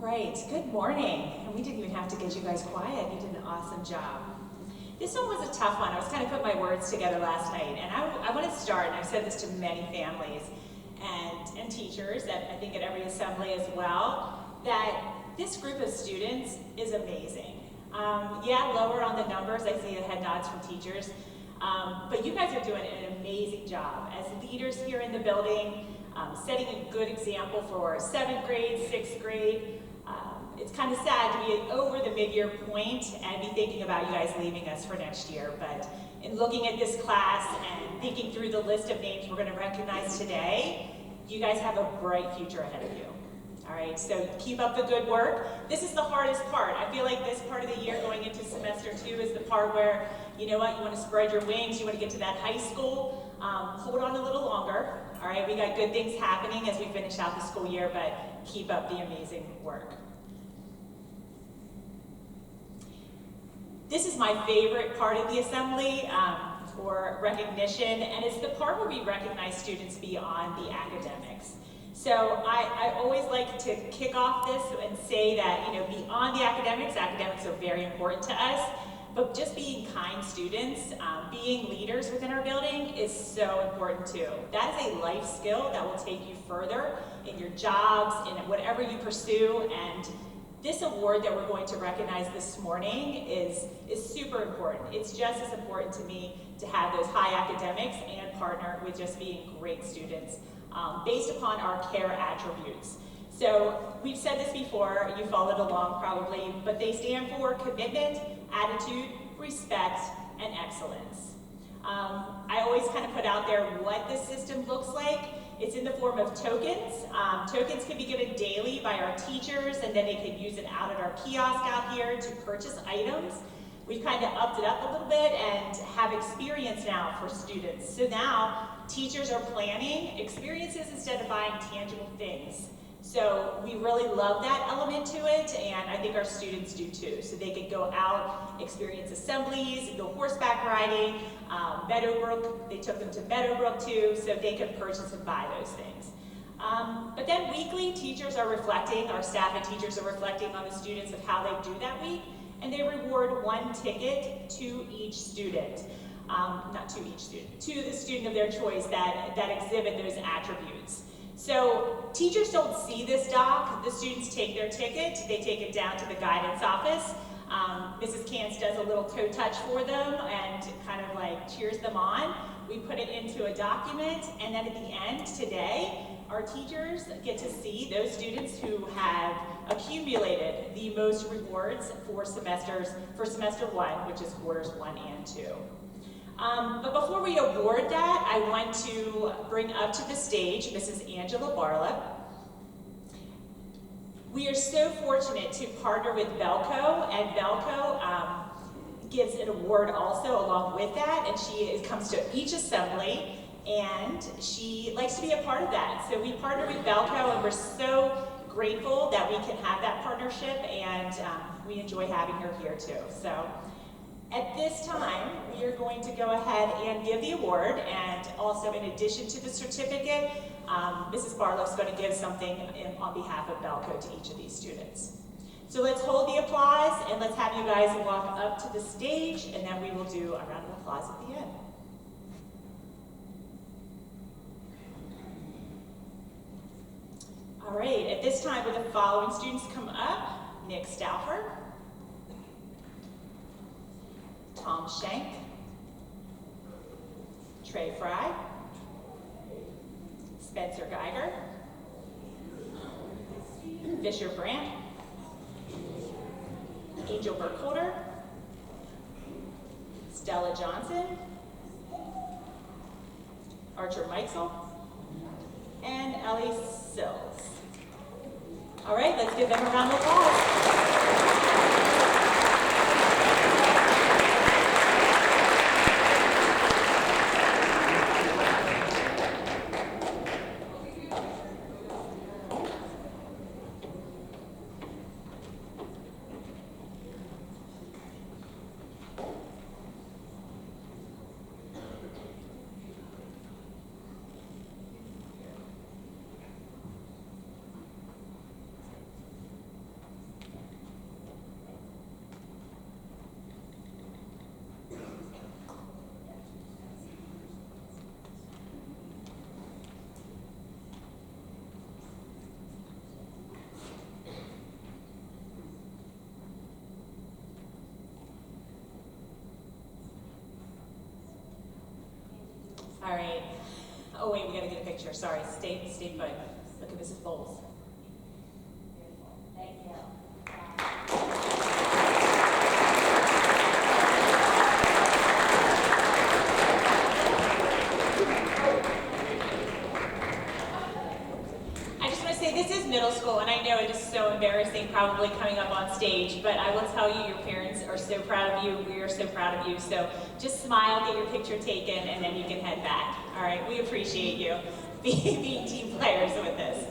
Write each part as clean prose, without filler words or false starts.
Right, good morning. And we didn't even have to get you guys quiet. You did an awesome job. This one was a tough one. I was kind of putting my words together last night. And I want to start, and I've said this to many families and teachers, I think at every assembly as well, that this group of students is amazing. Yeah, lower on the numbers. I see head nods from teachers. But you guys are doing an amazing job as leaders here in the building, setting a good example for 7th grade, 6th grade. It's kind of sad to be over the mid-year point and be thinking about you guys leaving us for next year, but in looking at this class and thinking through the list of names we're going to recognize today, you guys have a bright future ahead of you. All right, so keep up the good work. This is the hardest part. I feel like this part of the year going into semester 2 is the part where, you know what, you want to spread your wings, you want to get to that high school. Hold on a little longer. All right, we got good things happening as we finish out the school year, but keep up the amazing work. This is my favorite part of the assembly for recognition, and it's the part where we recognize students beyond the academics. So I always like to kick off this and say that, you know, beyond the academics are very important to us, but just being kind students, being leaders within our building is so important too. That is a life skill that will take you further in your jobs, in whatever you pursue, and this award that we're going to recognize this morning is super important. It's just as important to me to have those high academics and partner with just being great students based upon our care attributes. So we've said this before, you followed along probably, but they stand for commitment, attitude, respect, and excellence. I always kind of put out there what this system looks like. It's in the form of tokens. Tokens can be given daily by our teachers, and then they can use it out at our kiosk out here to purchase items. We've kind of upped it up a little bit and have experience now for students. So now teachers are planning experiences instead of buying tangible things. So we really love that element to it, and I think our students do too. So they could go out, experience assemblies, go horseback riding, Meadowbrook, they took them to Meadowbrook too, so they could purchase and buy those things. But then weekly, teachers are reflecting, our staff and teachers are reflecting on the students of how they do that week, and they reward one ticket to each student. Not to each student, to the student of their choice that exhibit those attributes. So teachers don't see this doc. The students take their ticket, they take it down to the guidance office. Mrs. Kantz does a little toe touch for them and kind of like cheers them on. We put it into a document, and then at the end today, our teachers get to see those students who have accumulated the most rewards for semester 1, which is quarters 1 and 2. But before we award that, I want to bring up to the stage Mrs. Angela Barla. We are so fortunate to partner with Belco, and Belco gives an award also along with that, and she comes to each assembly, and she likes to be a part of that. So we partner with Belco, and we're so grateful that we can have that partnership, and we enjoy having her here too. So at this time, we are going to go ahead and give the award, and also in addition to the certificate, Mrs. Barlow is going to give something on behalf of Belco to each of these students. So let's hold the applause, and let's have you guys walk up to the stage, and then we will do a round of applause at the end. All right, at this time, will the following students come up? Nick Stauffer, Tom Schenk, Trey Fry, Spencer Geiger, Fisher Brandt, Angel Burkholder, Stella Johnson, Archer Meitzel, and Ellie Sills. All right, let's give them a round of applause. Oh wait, we gotta get a picture. Sorry, stay put. Look at Mrs. Bowles. Thank you. I just want to say this is middle school, and I know it is so embarrassing probably coming up on stage, but I will tell you your parents are so proud of you. We are so proud of you. So just smile, get your picture taken, and then you can head back. All right, we appreciate you being team players with this.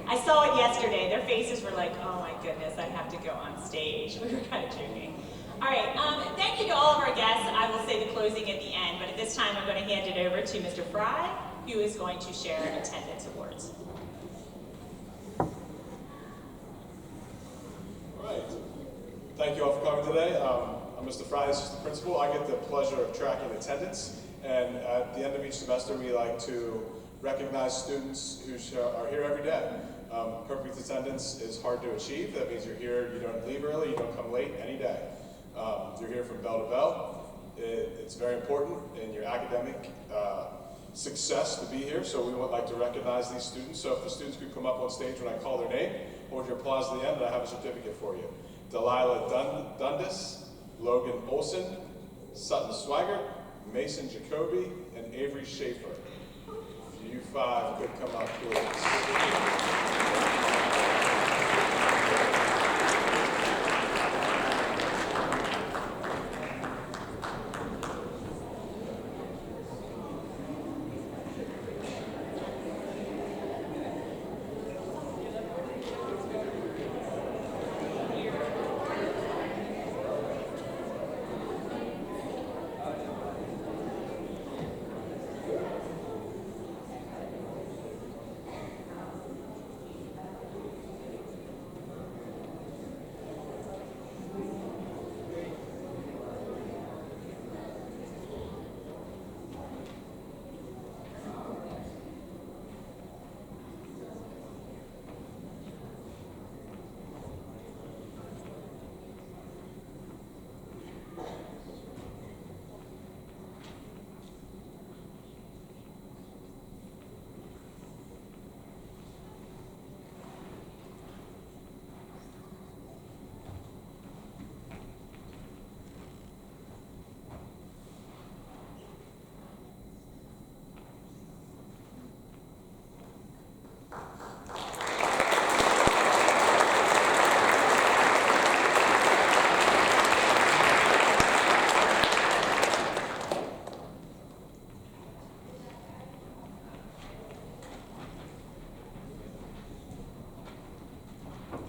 I saw it yesterday. Their faces were like, oh my goodness, I have to go on stage. We were kind of joking. All right, thank you to all of our guests. I will say the closing at the end, but at this time I'm going to hand it over to Mr. Fry, who is going to share attendance awards. All right. Thank you all for coming today. I'm Mr. Fry, this is the principal. I get the pleasure of tracking attendance, and at the end of each semester we like to recognize students who are here every day. Perfect attendance is hard to achieve. That means you're here, you don't leave early, you don't come late any day. You're here from bell to bell. It's very important in your academic success to be here, so we would like to recognize these students. So if the students could come up on stage when I call their name, hold your applause to the end, and I have a certificate for you. Delilah Dundas, Logan Olson, Sutton Swigert, Mason Jacoby, and Avery Schaefer. You five could come up, please.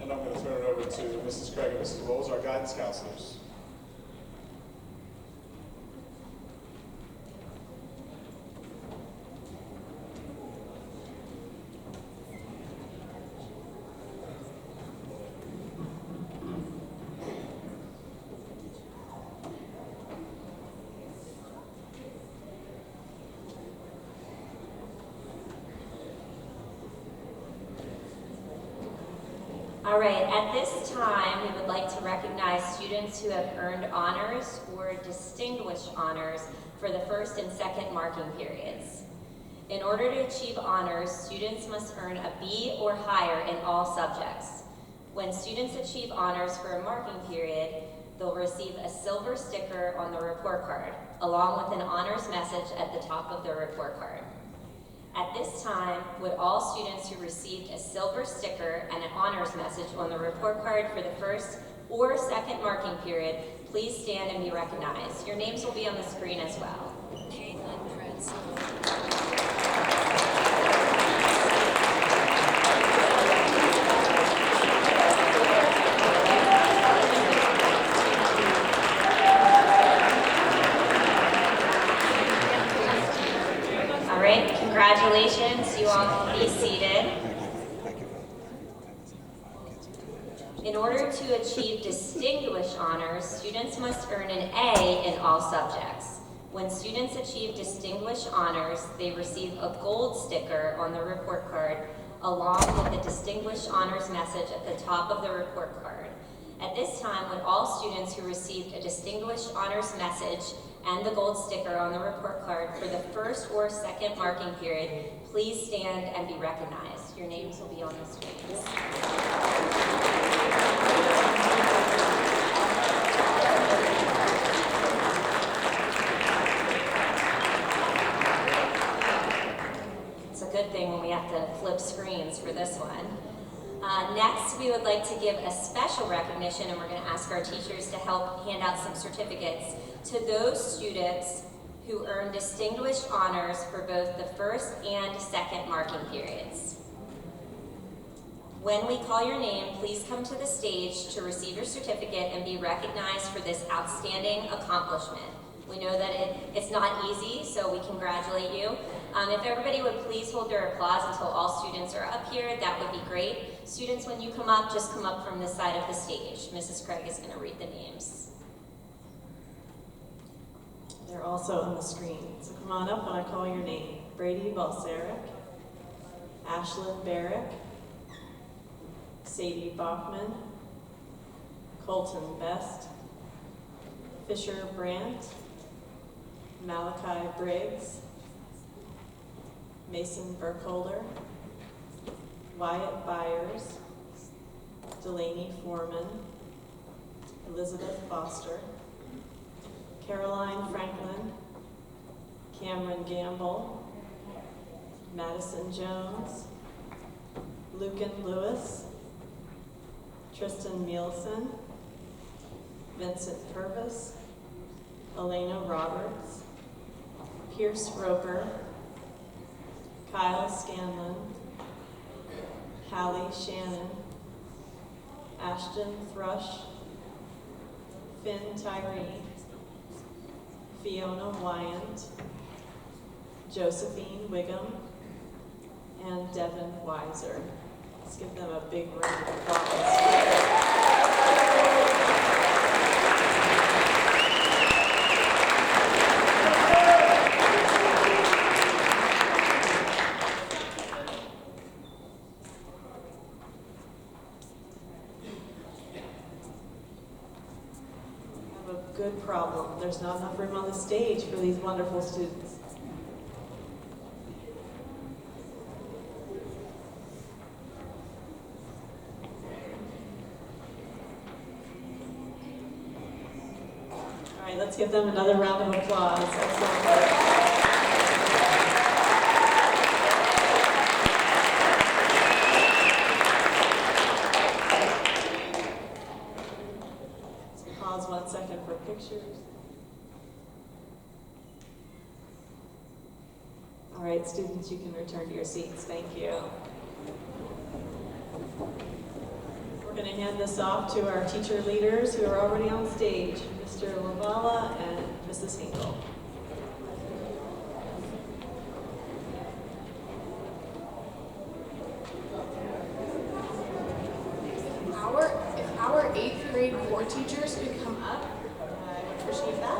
And I'm going to turn it over to Mrs. Craig and Mrs. Bowles, our guidance counselors. All right, at this time, we would like to recognize students who have earned honors or distinguished honors for the first and second marking periods. In order to achieve honors, students must earn a B or higher in all subjects. When students achieve honors for a marking period, they'll receive a silver sticker on the report card, along with an honors message at the top of the report card. At this time, would all students who received a silver sticker and an honors message on the report card for the first or second marking period, please stand and be recognized. Your names will be on the screen as well. Caitlin Prince. Congratulations, you all can be seated. In order to achieve distinguished honors, students must earn an A in all subjects. When students achieve distinguished honors, they receive a gold sticker on the report card, along with the distinguished honors message at the top of the report card. At this time, would all students who received a distinguished honors message and the gold sticker on the report card for the first or second marking period, please stand and be recognized. Your names will be on the screens. It's a good thing when we have to flip screens for this one. Next, we would like to give a special recognition, and we're going to ask our teachers to help hand out some certificates to those students who earned distinguished honors for both the first and second marking periods. When we call your name, please come to the stage to receive your certificate and be recognized for this outstanding accomplishment. We know that it's not easy, so we congratulate you. If everybody would please hold their applause until all students are up here, that would be great. Students, when you come up, just come up from this side of the stage. Mrs. Craig is going to read the names. They're also on the screen, so come on up when I call your name. Brady Balsaric, Ashlyn Barrick, Sadie Bachman, Colton Best, Fisher Brandt, Malachi Briggs, Mason Burkholder, Wyatt Byers, Delaney Foreman, Elizabeth Foster, Caroline Franklin, Cameron Gamble, Madison Jones, Lucan Lewis, Tristan Nielsen, Vincent Purvis, Elena Roberts, Pierce Roper, Kyle Scanlon, Hallie Shannon, Ashton Thrush, Finn Tyree, Fiona Wyant, Josephine Wiggum, and Devin Weiser. Let's give them a big round of applause. Good problem. There's not enough room on the stage for these wonderful students. All right, let's give them another round of applause. Excellent work. Pause 1 second for pictures. All right, students, you can return to your seats. Thank you. We're going to hand this off to our teacher leaders who are already on stage, Mr. Lavala and Mrs. Hinkle. If our 8th grade core teachers could come up, I would appreciate that.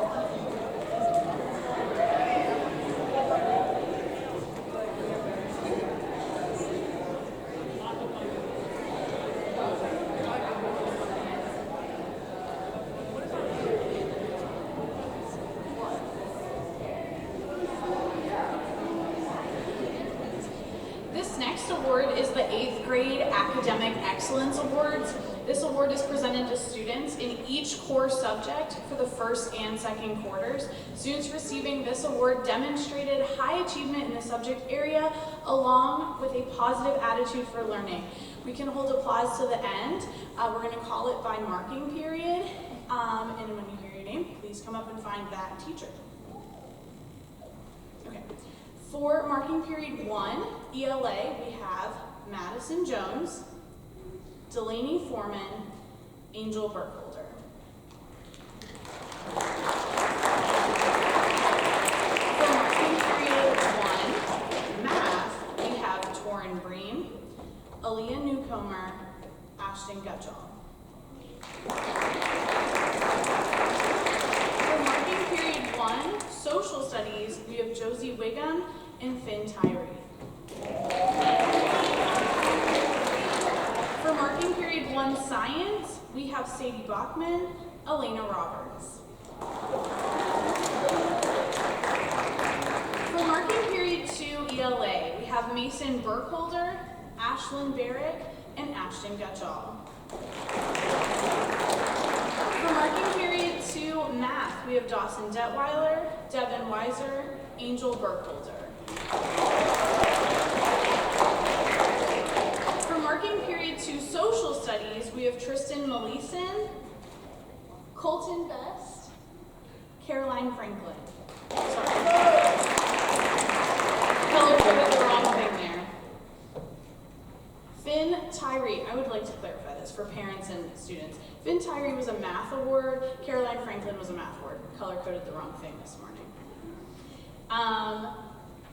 This next award is the 8th grade Academic Excellence Awards. This award is presented to students in each core subject for the first and second quarters. Students receiving this award demonstrated high achievement in the subject area along with a positive attitude for learning. We can hold applause to the end. We're going to call it by marking period. And when you hear your name, please come up and find that teacher. Okay. For marking period 1, ELA, we have Madison Jones, Delaney Foreman, Angel Burkholder. For marking period 1, math, we have Torin Bream, Aaliyah Newcomer, Ashton Gutchall. For marking period 1, social studies, we have Josie Wiggum and Finn Tyree. For marking period 1 science, we have Sadie Bachman, Elena Roberts. ELA, we have Mason Burkholder, Ashlyn Barrick, and Ashton Gutschall. For marking period 2 math, we have Dawson Detweiler, Devin Weiser, Angel Burkholder. For marking period 2 social studies, we have Tristan Maleeson, Colton Best, Caroline Franklin. Sorry. Color coded the wrong thing there. Finn Tyree, I would like to clarify this for parents and students. Finn Tyree was a math award, Caroline Franklin was a math award. Color coded the wrong thing this morning.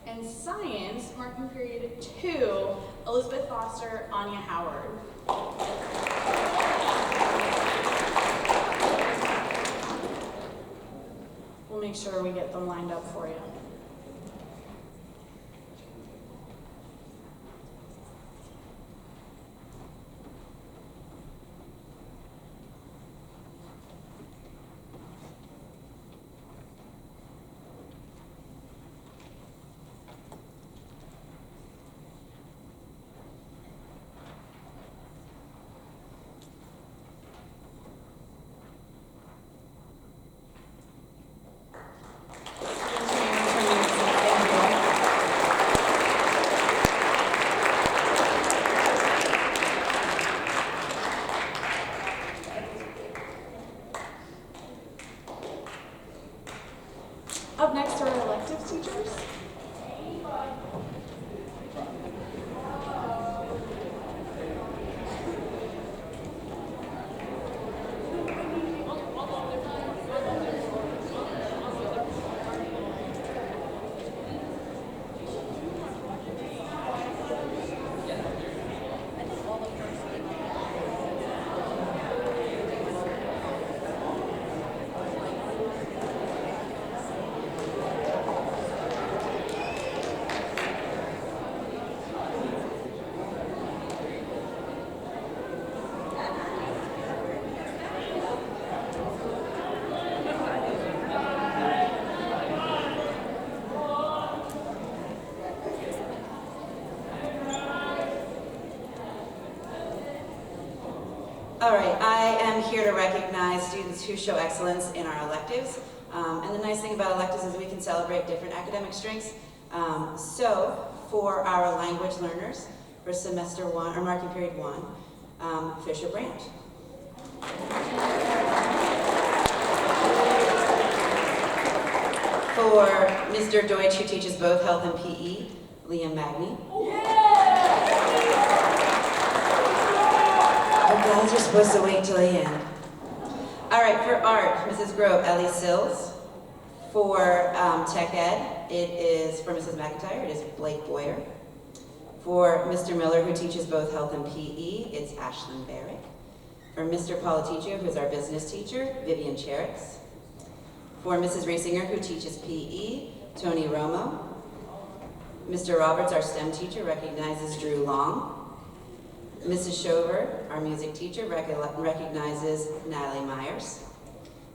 And science, marking period 2, Elizabeth Foster, Anya Howard. We'll make sure we get them lined up for you. Up next are our elective teachers. All right, I am here to recognize students who show excellence in our electives. And the nice thing about electives is we can celebrate different academic strengths. So for our language learners for semester 1, or marking period 1, Fisher Brandt. For Mr. Deutsch, who teaches both health and PE, Liam Magny. You guys are supposed to wait till the end. All right, for art, Mrs. Grove, Ellie Sills. For tech ed, it is, for Mrs. McIntyre, it is Blake Boyer. For Mr. Miller, who teaches both health and PE, it's Ashlyn Barrick. For Mr. Politicio, who is our business teacher, Vivian Cherix. For Mrs. Riesinger, who teaches PE, Tony Romo. Mr. Roberts, our STEM teacher, recognizes Drew Long. Mrs. Shover, our music teacher, recognizes Natalie Myers.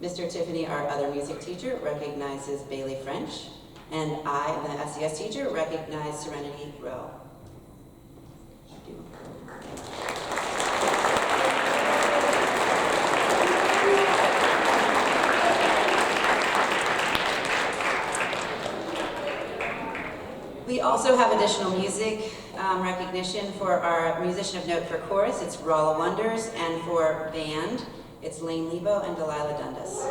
Mr. Tiffany, our other music teacher, recognizes Bailey French. And I, the SES teacher, recognize Serenity Rowe. We also have additional music recognition for our musician of note for chorus. It's Rolla Wonders, and for band, it's Lane Lebo and Delilah Dundas.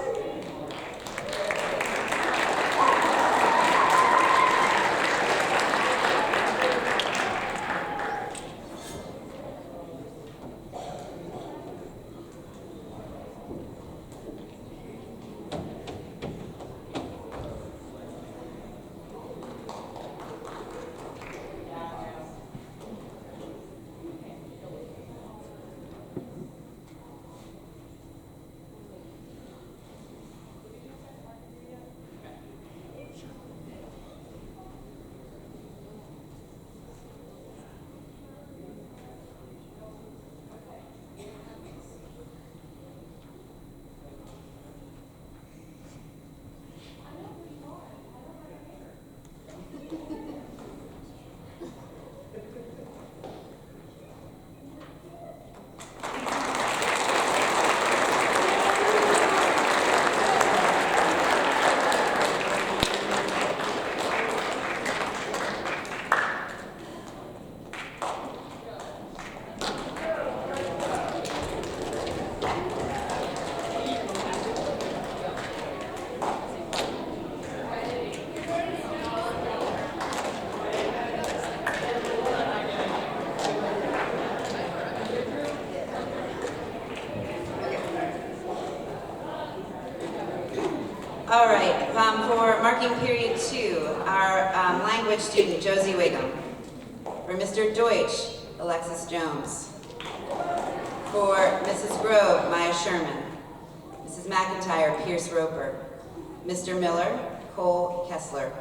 All right, for marking period 2, our language student, Josie Wiggum. For Mr. Deutsch, Alexis Jones. For Mrs. Grove, Maya Sherman. Mrs. McIntyre, Pierce Roper. Mr. Miller, Cole Kessler.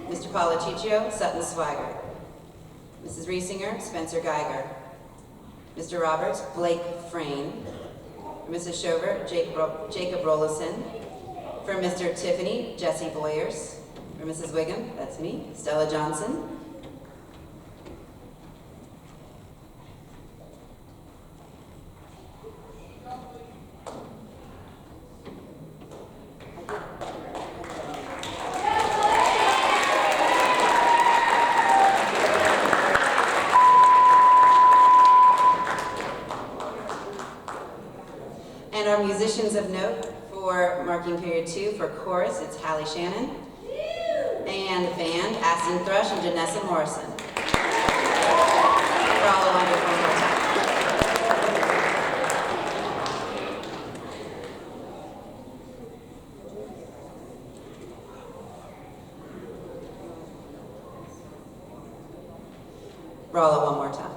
Mr. Policiccio, Sutton Swigert. Mrs. Riesinger, Spencer Geiger. Mr. Roberts, Blake Frayne. For Mrs. Shover, Jacob Rollison. For Mr. Tiffany, Jesse Boyers. For Mrs. Wiggum, that's me, Stella Johnson. And our musicians of note for marking period 2, for chorus, it's Hallie Shannon. And band, Aston Thrush and Janessa Morrison. For all the wonderful time. Roll it one more time.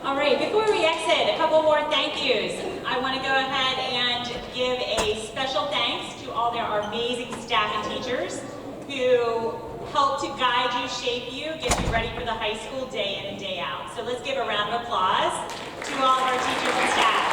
All right, before we exit, a couple more thank yous. I want to go ahead and give a special thanks to all our amazing staff and teachers who help to guide you, shape you, get you ready for the high school day in and day out. So let's give a round of applause to all of our teachers and staff.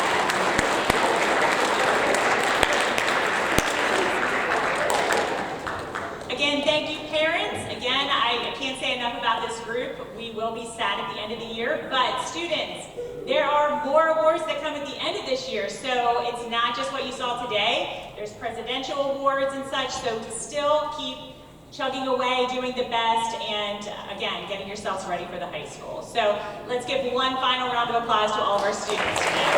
Again, thank you, parents. Again, I can't say enough about this group. We will be sad at the end of the year, but students, there are more awards that come at the end of this year, so it's not just what you saw today. There's presidential awards and such, so still keep chugging away, doing the best, and again, getting yourselves ready for the high school. So let's give one final round of applause to all of our students today.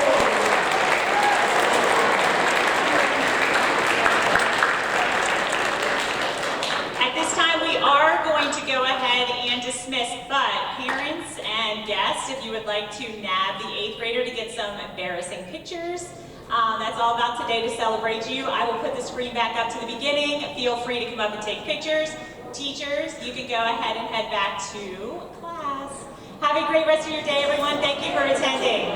At this time, we are going to go ahead and dismiss, but parents and guests, if you would like to nab the 8th grader to get some embarrassing pictures, that's all about today to celebrate you. I will put the screen back up to the beginning. Feel free to come up and take pictures. Teachers, you can go ahead and head back to class. Have a great rest of your day, everyone. Thank you for attending.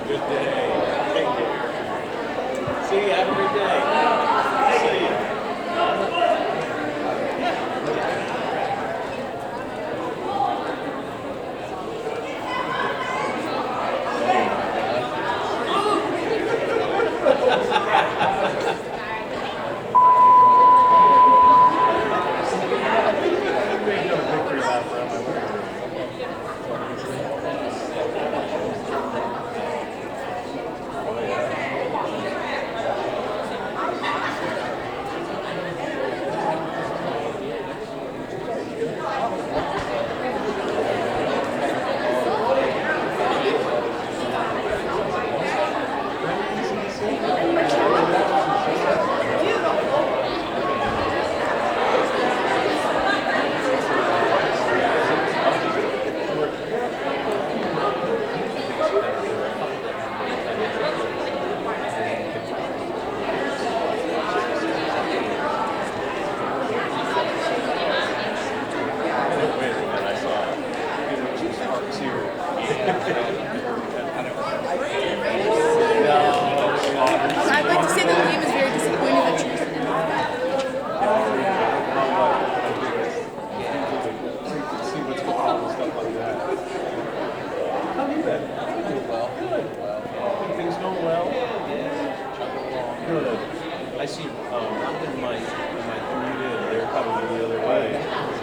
Good day. Take care. See you. Have a great day. See you.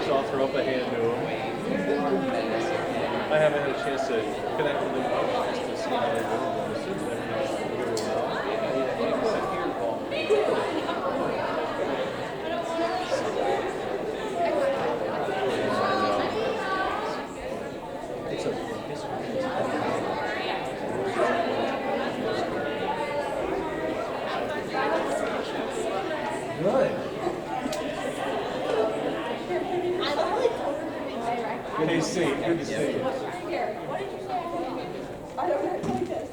so I'll throw up a hand to them. I haven't had a chance to connect with them much just to see how they're doing. But as soon as everything's doing well, Good. Good to see you. Good to see you. I don't act like this.